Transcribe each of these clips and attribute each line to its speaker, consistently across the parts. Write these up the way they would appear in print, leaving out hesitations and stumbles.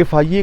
Speaker 1: FIA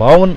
Speaker 1: 52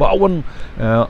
Speaker 1: 52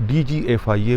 Speaker 1: DG FIA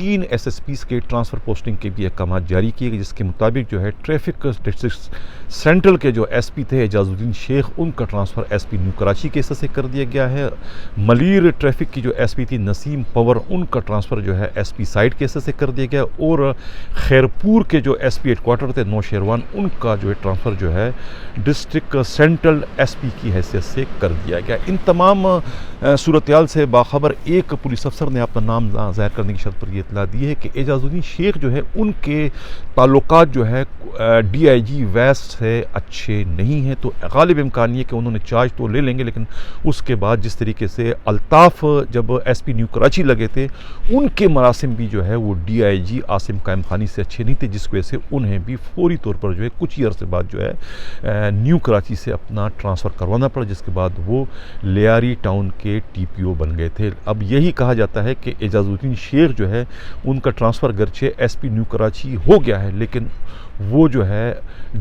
Speaker 1: 3 SSPs کے transfer posting کے بھی احکامات جاری کیے گئے، جس کے مطابق جو ہے ٹریفک ڈسٹرکٹ سینٹرل کے جو ایس پی تھے اعجاز الدین شیخ، ان کا transfer S P new Karachi کے حصے سے کر دیا گیا ہے۔ ملیر ٹریفک کی جو ایس پی تھی نسیم پور، ان کا ٹرانسفر جو ہے ایس پی سائٹ کے حصے سے کر دیا گیا، اور خیرپور کے جو ایس پی ہیڈ کوارٹر تھے نوشیروان، ان کا جو ہے ٹرانسفر جو ہے ڈسٹرکٹ سینٹرل ایس پی کی حیثیت سے کر دیا گیا۔ ان تمام صورتحال سے باخبر ایک پولیس افسر نے اپنا نام ظاہر کرنے کی شرط پر یہ اطلاع دی ہے کہ اعجاز الدین شیخ جو ہے ان کے تعلقات جو ہے ڈی آئی جی ویسٹ سے اچھے نہیں ہیں، تو غالب امکان یہ کہ انہوں نے چارج تو لے لیں گے، لیکن اس کے بعد جس طریقے سے الطاف جب ایس پی نیو کراچی لگے تھے، ان کے مراسم بھی جو ہے وہ ڈی آئی جی عاصم قائم خانی سے اچھے نہیں تھے، جس کی وجہ سے انہیں بھی فوری طور پر جو ہے کچھ ہی عرصے بعد جو ہے نیو کراچی سے اپنا ٹرانسفر کروانا پڑا، جس کے بعد وہ لیاری ٹاؤن کے ٹی پی او بن گئے تھے۔ اب یہی کہا جاتا ہے کہ اعجاز الدین شیخ جو ہے ان کا ٹرانسفر گرچہ ایس پی نیو کراچی ہو گیا ہے، لیکن وہ جو ہے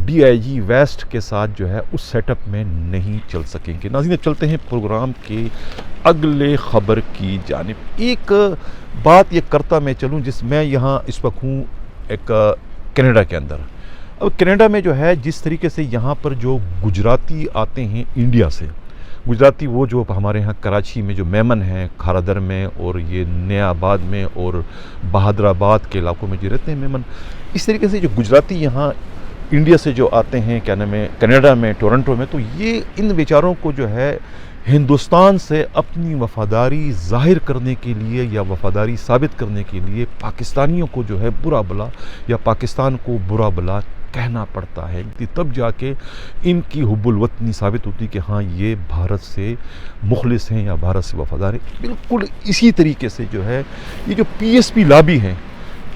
Speaker 1: ڈی آئی جی ویسٹ کے ساتھ جو ہے اس سیٹ اپ میں نہیں چل سکیں گے۔ ناظرین اب چلتے ہیں پروگرام کے اگلے خبر کی جانب۔ ایک بات یہ کرتا میں چلوں، جس میں یہاں اس وقت ہوں ایک کینیڈا کے اندر۔ اب کینیڈا میں جو ہے جس طریقے سے یہاں پر جو گجراتی آتے ہیں انڈیا سے، گجراتی وہ جو ہمارے ہاں کراچی میں جو میمن ہیں، کھارادر میں اور یہ نیا آباد میں اور بہادر آباد کے علاقوں میں جو رہتے ہیں میمن، اس طریقے سے جو گجراتی یہاں انڈیا سے جو آتے ہیں کیا نام ہے کینیڈا میں ٹورنٹو میں، تو یہ ان بیچاروں کو جو ہے ہندوستان سے اپنی وفاداری ظاہر کرنے کے لیے یا وفاداری ثابت کرنے کے لیے پاکستانیوں کو جو ہے برا بلا یا پاکستان کو برا بلا کہنا پڑتا ہے، تب جا کے ان کی حب الوطنی ثابت ہوتی کہ ہاں یہ بھارت سے مخلص ہیں یا بھارت سے وفادار ہیں۔ بالکل اسی طریقے سے جو ہے یہ جو پی ایس پی لابی ہیں،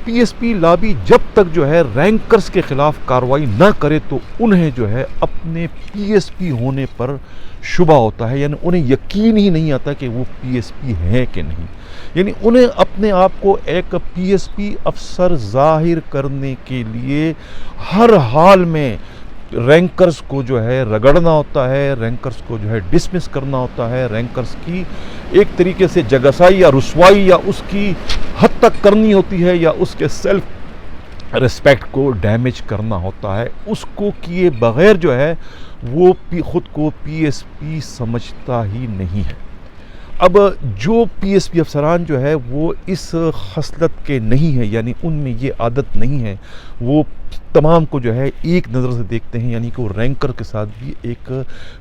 Speaker 1: پی ایس پی لابی جب تک جو ہے رینکرز کے خلاف کارروائی نہ کرے تو انہیں جو ہے اپنے پی ایس پی ہونے پر شبہ ہوتا ہے، یعنی انہیں یقین ہی نہیں آتا کہ وہ پی ایس پی ہیں کہ نہیں، یعنی انہیں اپنے آپ کو ایک پی ایس پی افسر ظاہر کرنے کے لیے ہر حال میں رینکرز کو جو ہے رگڑنا ہوتا ہے، رینکرز کو جو ہے ڈسمس کرنا ہوتا ہے، رینکرز کی ایک طریقے سے جگسائی یا رسوائی یا اس کی حد تک کرنی ہوتی ہے، یا اس کے سیلف ریسپیکٹ کو ڈیمیج کرنا ہوتا ہے۔ اس کو کیے بغیر جو ہے وہ خود کو پی ایس پی سمجھتا ہی نہیں ہے۔ اب جو پی ایس پی افسران جو ہے وہ اس خصلت کے نہیں ہیں، یعنی ان میں یہ عادت نہیں ہے، وہ تمام کو جو ہے ایک نظر سے دیکھتے ہیں، یعنی کہ وہ رینکر کے ساتھ بھی ایک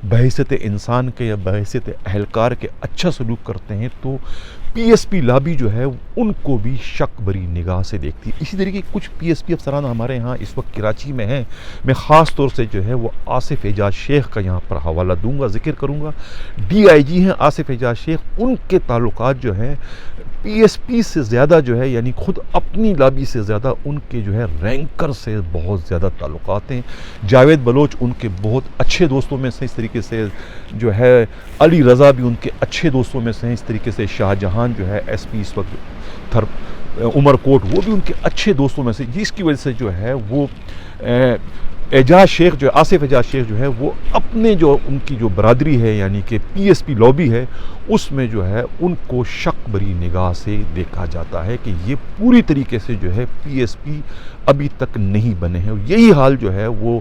Speaker 1: بحیثیت انسان کے یا بحیثیت اہلکار کے اچھا سلوک کرتے ہیں، تو پی ایس پی لابی جو ہے ان کو بھی شک بری نگاہ سے دیکھتی ہے۔ اسی طریقے کچھ پی ایس پی افسران ہمارے ہاں اس وقت کراچی میں ہیں، میں خاص طور سے جو ہے وہ آصف اعجاز شیخ کا یہاں پر حوالہ دوں گا، ذکر کروں گا۔ ڈی آئی جی ہیں آصف اعجاز شیخ، ان کے تعلقات جو ہے پی ایس پی سے زیادہ جو ہے، یعنی خود اپنی لابی سے زیادہ ان کے جو ہے رینکر سے بہت زیادہ تعلقات ہیں۔ جاوید بلوچ ان کے بہت اچھے دوستوں میں سے، اس طریقے سے جو ہے علی رضا بھی ان کے اچھے دوستوں میں سے ہیں، اس طریقے سے شاہ جہان جو ہے ایس پی اس وقت عمر کوٹ، وہ بھی ان کے اچھے دوستوں میں سے، جس کی وجہ سے جو ہے وہ اعجاز شیخ جو ہے آصف اعجاز شیخ جو ہے وہ اپنے جو ان کی جو برادری ہے، یعنی کہ پی ایس پی لابی ہے، اس میں جو ہے ان کو شک بری نگاہ سے دیکھا جاتا ہے کہ یہ پوری طریقے سے جو ہے پی ایس پی ابھی تک نہیں بنے ہیں۔ یہی حال جو ہے وہ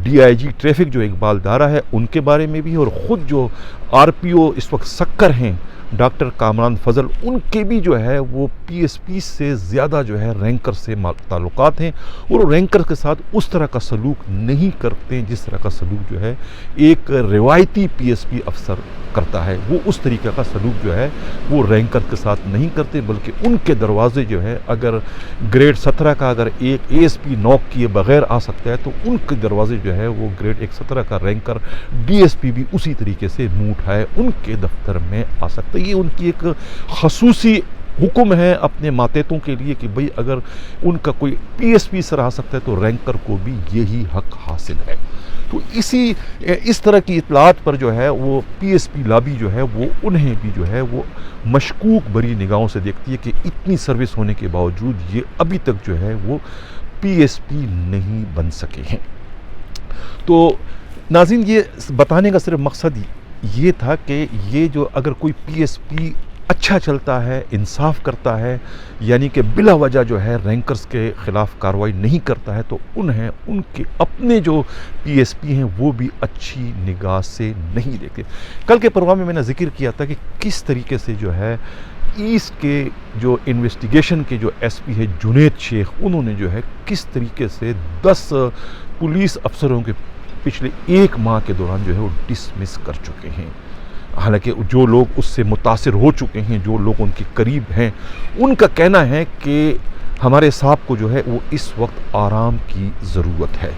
Speaker 1: ڈی آئی جی ٹریفک جو اقبال دارا ہے ان کے بارے میں بھی ہے، اور خود جو آر پی او اس وقت سکر ہیں ڈاکٹر کامران فضل، ان کے بھی جو ہے وہ پی ایس پی سے زیادہ جو ہے رینکر سے تعلقات ہیں، اور رینکر کے ساتھ اس طرح کا سلوک نہیں کرتے جس طرح کا سلوک جو ہے ایک روایتی پی ایس پی افسر کرتا ہے۔ وہ اس طریقہ کا سلوک جو ہے وہ رینکر کے ساتھ نہیں کرتے، بلکہ ان کے دروازے جو ہے اگر گریڈ 17 کا اگر ایک اے ایس پی نوک کیے بغیر آ سکتا ہے، تو ان کے دروازے جو ہے وہ گریڈ 17 کا رینکر ڈی ایس پی بھی اسی طریقے سے منہ اٹھائے ان کے دفتر میں آ سکتا ہے۔ یہ ان کی ایک خصوصی حکم ہے اپنے ماتحتوں کے لیے کہ بھئی اگر ان کا کوئی پی ایس پی سر آ سکتا ہے تو رینکر کو بھی یہی حق حاصل ہے۔ تو اس طرح کی اطلاعات پر جو ہے وہ پی ایس پی لابی جو ہے وہ انہیں بھی جو ہے وہ مشکوک بری نگاہوں سے دیکھتی ہے کہ اتنی سروس ہونے کے باوجود یہ ابھی تک جو ہے وہ پی ایس پی نہیں بن سکے ہیں۔ تو ناظرین یہ بتانے کا صرف مقصد یہ تھا کہ یہ جو اگر کوئی پی ایس پی اچھا چلتا ہے، انصاف کرتا ہے، یعنی کہ بلا وجہ جو ہے رینکرز کے خلاف کارروائی نہیں کرتا ہے، تو ان کے اپنے جو پی ایس پی ہیں وہ بھی اچھی نگاہ سے نہیں دیکھتے۔ کل کے پروگرام میں نے ذکر کیا تھا کہ کس طریقے سے جو ہے ایسٹ کے جو انویسٹیگیشن کے جو ایس پی ہے جنید شیخ، انہوں نے جو ہے کس طریقے سے 10 پولیس افسروں کے پچھلے 1 ماہ کے دوران جو ہے وہ ڈسمس کر چکے ہیں۔ حالانکہ جو لوگ اس سے متاثر ہو چکے ہیں، جو لوگ ان کے قریب ہیں، ان کا کہنا ہے کہ ہمارے صاحب کو جو ہے وہ اس وقت آرام کی ضرورت ہے،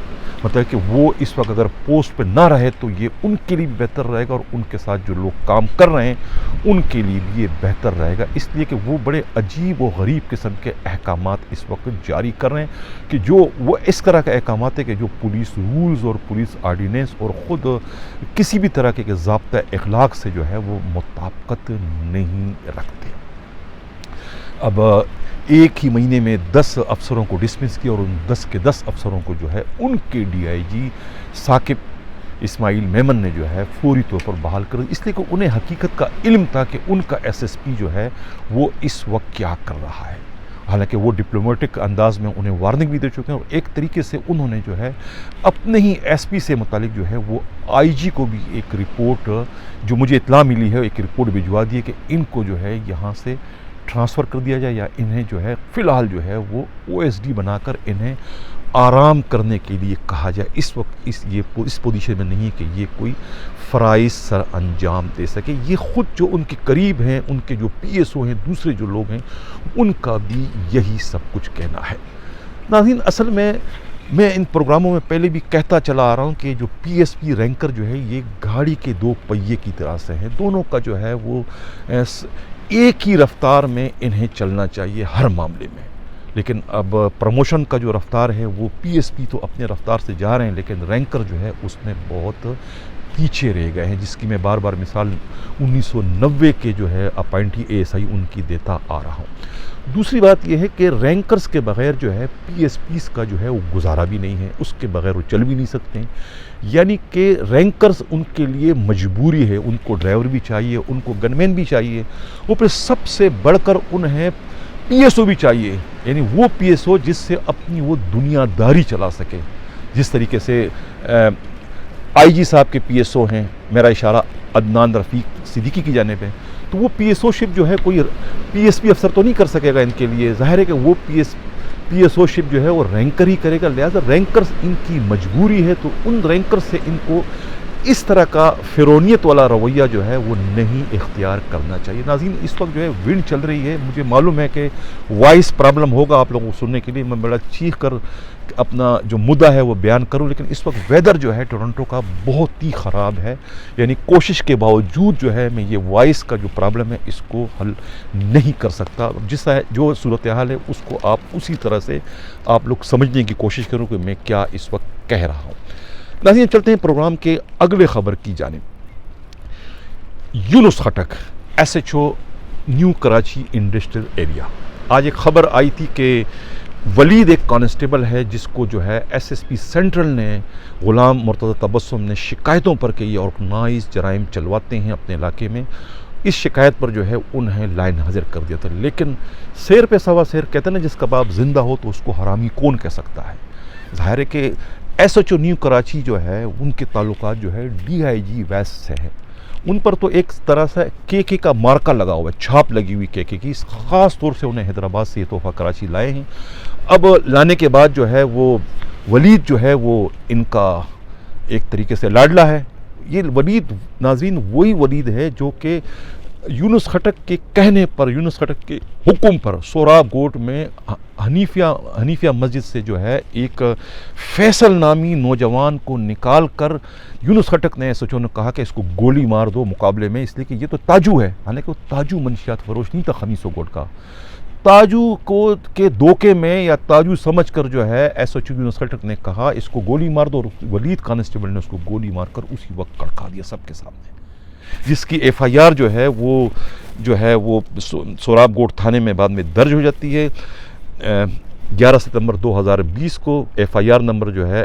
Speaker 1: مطلب کہ وہ اس وقت اگر پوسٹ پہ نہ رہے تو یہ ان کے لیے بہتر رہے گا، اور ان کے ساتھ جو لوگ کام کر رہے ہیں ان کے لیے بھی یہ بہتر رہے گا، اس لیے کہ وہ بڑے عجیب و غریب قسم کے احکامات اس وقت جاری کر رہے ہیں، کہ جو وہ اس طرح کے احکامات ہیں کہ جو پولیس رولز اور پولیس آرڈیننس اور خود کسی بھی طرح کے ضابطہ اخلاق سے جو ہے وہ مطابقت نہیں رکھتے۔ اب ایک ہی مہینے میں 10 افسروں کو ڈسمس کیا، اور ان 10 کے 10 افسروں کو جو ہے ان کے ڈی آئی جی ثاقب اسماعیل میمن نے جو ہے فوری طور پر بحال کر دی، اس لیے کہ انہیں حقیقت کا علم تھا کہ ان کا ایس ایس پی جو ہے وہ اس وقت کیا کر رہا ہے۔ حالانکہ وہ ڈپلومیٹک انداز میں انہیں وارننگ بھی دے چکے ہیں، اور ایک طریقے سے انہوں نے جو ہے اپنے ہی ایس پی سے متعلق جو ہے وہ آئی جی کو بھی ایک رپورٹ، جو مجھے اطلاع ملی ہے، ایک رپورٹ بھجوا دی ہے کہ ان کو جو ہے یہاں سے ٹرانسفر کر دیا جائے، یا انہیں جو ہے فی الحال جو ہے وہ او ایس ڈی بنا کر انہیں آرام کرنے کے لیے کہا جائے۔ اس وقت اس پوزیشن میں نہیں ہے کہ یہ کوئی فرائض سر انجام دے سکے۔ یہ خود جو ان کے قریب ہیں، ان کے جو پی ایس او ہیں، دوسرے جو لوگ ہیں، ان کا بھی یہی سب کچھ کہنا ہے۔ ناظرین، اصل میں ان پروگراموں میں پہلے بھی کہتا چلا آ رہا ہوں کہ جو پی ایس پی رینکر جو ہے یہ گاڑی کے 2 پہیے کی طرح سے ہیں، دونوں کا جو ہے وہ ایک ہی رفتار میں انہیں چلنا چاہیے ہر معاملے میں۔ لیکن اب پروموشن کا جو رفتار ہے وہ پی ایس پی تو اپنے رفتار سے جا رہے ہیں، لیکن رینکر جو ہے اس میں بہت پیچھے رہ گئے ہیں، جس کی میں بار بار مثال 1990 کے جو ہے اپائنٹی اے ایس آئی ان کی دیتا آ رہا ہوں۔ دوسری بات یہ ہے کہ رینکرز کے بغیر جو ہے پی ایس پیز کا جو ہے وہ گزارا بھی نہیں ہے، اس کے بغیر وہ چل بھی نہیں سکتے ہیں، یعنی کہ رینکرز ان کے لیے مجبوری ہے، ان کو ڈرائیور بھی چاہیے، ان کو گن مین بھی چاہیے، وہ پھر سب سے بڑھ کر انہیں پی ایس او بھی چاہیے، یعنی وہ پی ایس او جس سے اپنی وہ دنیا داری چلا سکے۔ جس طریقے سے آئی جی صاحب کے پی ایس او ہیں، میرا اشارہ عدنان رفیق صدیقی کی جانب ہے، تو وہ پی ایس او شپ جو ہے کوئی پی ایس پی افسر تو نہیں کر سکے گا ان کے لیے، ظاہر ہے کہ وہ پی ایس او شپ جو ہے وہ رینکر ہی کرے گا، لہذا رینکرز ان کی مجبوری ہے، تو ان رینکر سے ان کو اس طرح کا فرونیت والا رویہ جو ہے وہ نہیں اختیار کرنا چاہیے۔ ناظرین، اس وقت جو ہے ونڈ چل رہی ہے، مجھے معلوم ہے کہ وائس پرابلم ہوگا آپ لوگوں کو سننے کے لیے، میں بڑا چیخ کر اپنا جو مدعا ہے وہ بیان کروں، لیکن اس وقت ویدر جو ہے ٹورنٹو کا بہت ہی خراب ہے، یعنی کوشش کے باوجود جو ہے میں یہ وائس کا جو پرابلم ہے اس کو حل نہیں کر سکتا۔ جو صورتحال ہے اس کو آپ اسی طرح سے آپ لوگ سمجھنے کی کوشش کروں کہ میں کیا اس وقت کہہ رہا ہوں۔ ناظرین، چلتے ہیں پروگرام کے اگلے خبر کی جانب۔ Younis Khattak, S H O new Karachi industrial area. آج ایک خبر آئی تھی کہ ولید ایک کانسٹیبل ہے جس کو جو ہے ایس ایس پی سینٹرل نے، غلام مرتضی تبسم نے شکایتوں پر کہ یہ آرگنائز جرائم چلواتے ہیں اپنے علاقے میں، اس شکایت پر جو ہے انہیں لائن حاضر کر دیا تھا۔ لیکن سیر پہ سوا سیر، کہتے ہیں نا جس کا باپ زندہ ہو تو اس کو حرامی کون کہہ سکتا ہے۔ ظاہر ہے کہ S H O new Karachi جو ہے ان کے تعلقات جو ہے ڈی آئی جی ویسٹ سے ہیں، ان پر تو ایک طرح سے کے کا مارکا لگا ہوا ہے، چھاپ لگی ہوئی کے کی، خاص طور سے انہیں حیدرآباد سے یہ تحفہ کراچی لائے ہیں۔ اب لانے کے بعد جو ہے وہ ولید جو ہے وہ ان کا ایک طریقے سے لاڈلا ہے۔ یہ ولید، ناظرین، وہی ولید ہے جو کہ یونس خٹک کے کہنے پر، یونس خٹک کے حکم پر سوراب گوٹ میں حنیفیہ مسجد سے جو ہے ایک فیصل نامی نوجوان کو نکال کر یونس خٹک نے ایس ایچ او نے کہا کہ اس کو گولی مار دو مقابلے میں، اس لیے کہ یہ تو تاجو ہے، حالانکہ وہ تاجو منشیات فروش نہیں تھا خمیسو گوٹ کا۔ تاجو کو کے دھوکے میں یا تاجو سمجھ کر جو ہے ایس ایچ او یونس خٹک نے کہا اس کو گولی مار دو، اور ولید کانسٹیبل نے اس کو گولی مار کر اسی وقت کڑکا دیا سب کے سامنے، جس کی ایف آئی آر جو ہے وہ سوراب گوٹ تھانے میں بعد میں درج ہو جاتی ہے۔ 11 ستمبر 2020 کو ایف آئی آر نمبر جو ہے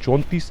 Speaker 1: 34।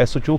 Speaker 1: SHO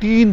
Speaker 1: 3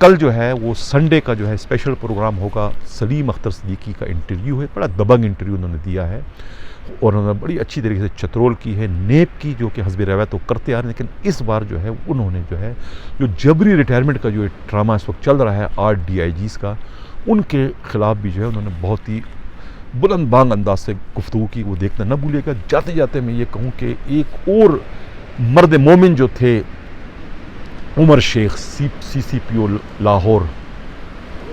Speaker 1: کل جو ہے وہ سنڈے کا جو ہے اسپیشل پروگرام ہوگا. سلیم اختر صدیقی کا انٹرویو ہے, بڑا دبنگ انٹرویو انہوں نے دیا ہے, اور انہوں نے بڑی اچھی طریقے سے چترول کی ہے, نیب کی, جو کہ حسب روایت وہ کرتے آ رہے ہیں. لیکن اس بار جو ہے انہوں نے جو ہے جو جبری ریٹائرمنٹ کا جو ڈرامہ اس وقت چل رہا ہے 8 DIGs کا, ان کے خلاف بھی جو ہے انہوں نے بہت ہی بلند بانگ انداز سے گفتگو کی. وہ دیکھنا نہ بھولے گا. جاتے جاتے میں یہ کہوں کہ ایک اور مرد مومن جو تھے عمر شیخ CCPO لاہور,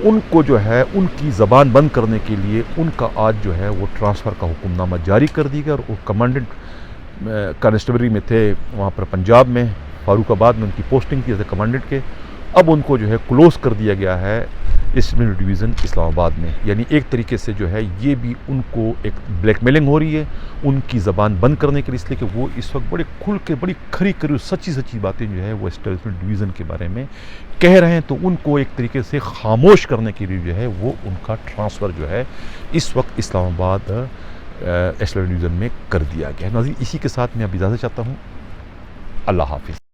Speaker 1: ان کو جو ہے ان کی زبان بند کرنے کے لیے ان کا آج جو ہے وہ ٹرانسفر کا حکم نامہ جاری کر دی گیا. اور وہ کمانڈنٹ کانسٹیبلری میں تھے وہاں پر پنجاب میں, فاروق آباد میں ان کی پوسٹنگ تھی ایز اے کمانڈنٹ کے. اب ان کو جو ہے کلوز کر دیا گیا ہے ایسٹرن ڈویژن اسلام آباد میں. یعنی ایک طریقے سے جو ہے یہ بھی ان کو ایک بلیک میلنگ ہو رہی ہے ان کی زبان بند کرنے کے لیے, اس لیے کہ وہ اس وقت بڑے کھل کے بڑی کھری کری سچی باتیں جو ہے وہ ایسٹرن ڈویژن کے بارے میں کہہ رہے ہیں. تو ان کو ایک طریقے سے خاموش کرنے کے لیے جو ہے وہ ان کا ٹرانسفر جو ہے اس وقت اسلام آباد ایسٹرن ڈویژن میں کر دیا گیا ہے. ناظرین, اسی کے ساتھ میں اب اجازت چاہتا ہوں. اللہ حافظ.